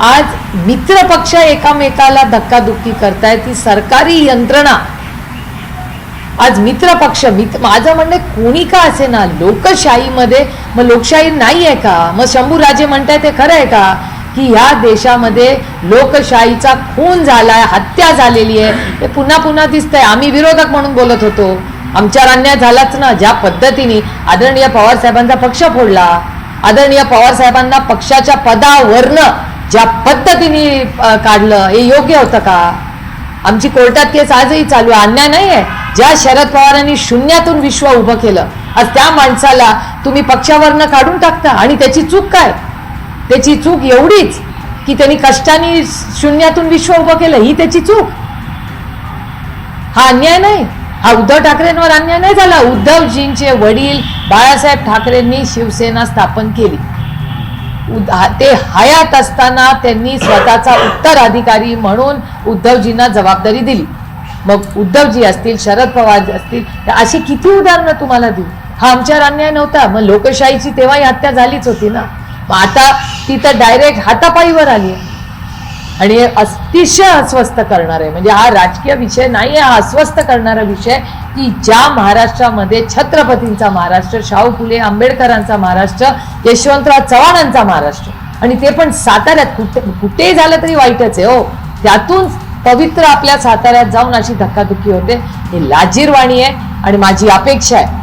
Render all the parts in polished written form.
आज मित्र पक्ष एकामेकाला धक्काधुक्की करतायत, ती सरकारी यंत्रणा आज मित्र पक्ष माझं म्हणणं कोणी का असे ना, लोकशाहीमध्ये मग लोकशाही नाही आहे का? मग शंभूराजे म्हणताय ते खरं आहे का की ह्या देशामध्ये लोकशाहीचा खून झालाय, हत्या झालेली आहे? हे पुन्हा पुन्हा दिसतंय. आम्ही विरोधक म्हणून बोलत होतो, आमच्यावर अन्याय झालाच ना. ज्या पद्धतीने आदरणीय पवार साहेबांचा पक्ष फोडला, आदरणीय पवार साहेबांना पक्षाच्या पदावरनं ज्या पद्धतीने काढलं, हे योग्य होतं का? आमची कोर्टात केस आजही चालू आहे. अन्याय नाही आहे. ज्या शरद पवारांनी शून्यातून विश्व उभं केलं, आज त्या माणसाला तुम्ही पक्षावरनं काढून टाकता. आणि त्याची चूक काय? त्याची चूक एवढीच की त्यांनी कष्टाने शून्यातून विश्व उभं केलं, ही त्याची चूक. हा अन्याय नाही. हा उद्धव ठाकरेंवर अन्याय नाही झाला. उद्धवजींचे वडील बाळासाहेब ठाकरेंनी शिवसेना स्थापन केली. ते हयात असताना त्यांनी स्वतःचा उत्तराधिकारी म्हणून उद्धवजींना जबाबदारी दिली. मग उद्धवजी असतील, शरद पवार असतील, अशी किती उदाहरणं तुम्हाला देऊ? हा आमच्यावर अन्याय नव्हता. मग लोकशाहीची तेव्हाही हत्या झालीच होती ना. मग आता ती तर डायरेक्ट हातापायीवर आली आणि अतिशय अस्वस्थ करणार आहे. म्हणजे हा राजकीय विषय नाही आहे, हा अस्वस्थ करणारा विषय की ज्या महाराष्ट्रामध्ये छत्रपतींचा महाराष्ट्र, शाहू फुले आंबेडकरांचा महाराष्ट्र, यशवंतराव चव्हाणांचा महाराष्ट्र, आणि ते पण साताऱ्यात, कुठेही झालं तरी वाईटच आहे हो. त्यातून पवित्र आपल्या साताऱ्यात जाऊन अशी धक्काधुक्की होते, हे लाजीरवाणी आहे. आणि माझी अपेक्षा आहे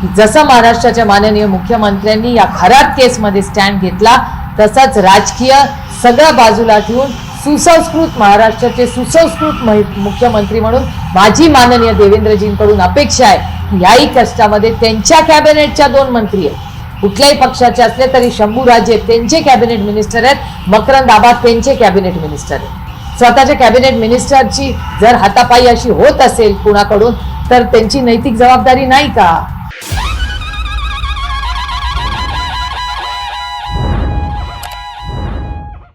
की जसं महाराष्ट्राच्या माननीय मुख्यमंत्र्यांनी या खराब केसमध्ये स्टँड घेतला, तसंच राजकीय सगळं बाजूला ठेवून सुसंस्कृत महाराष्ट्राचे सुसंस्कृत मुख्यमंत्री म्हणून माझी माननीय देवेंद्रजींकडून अपेक्षा आहे की याही कष्टामध्ये त्यांच्या कॅबिनेटच्या 2 मंत्री आहेत, कुठल्याही पक्षाचे असले तरी शंभूराजे त्यांचे कॅबिनेट मिनिस्टर आहेत, मकरंद आबा त्यांचे कॅबिनेट मिनिस्टर आहेत. स्वतःच्या कॅबिनेट मिनिस्टरची जर हातापायी अशी होत असेल कुणाकडून, तर त्यांची नैतिक जबाबदारी नाही का?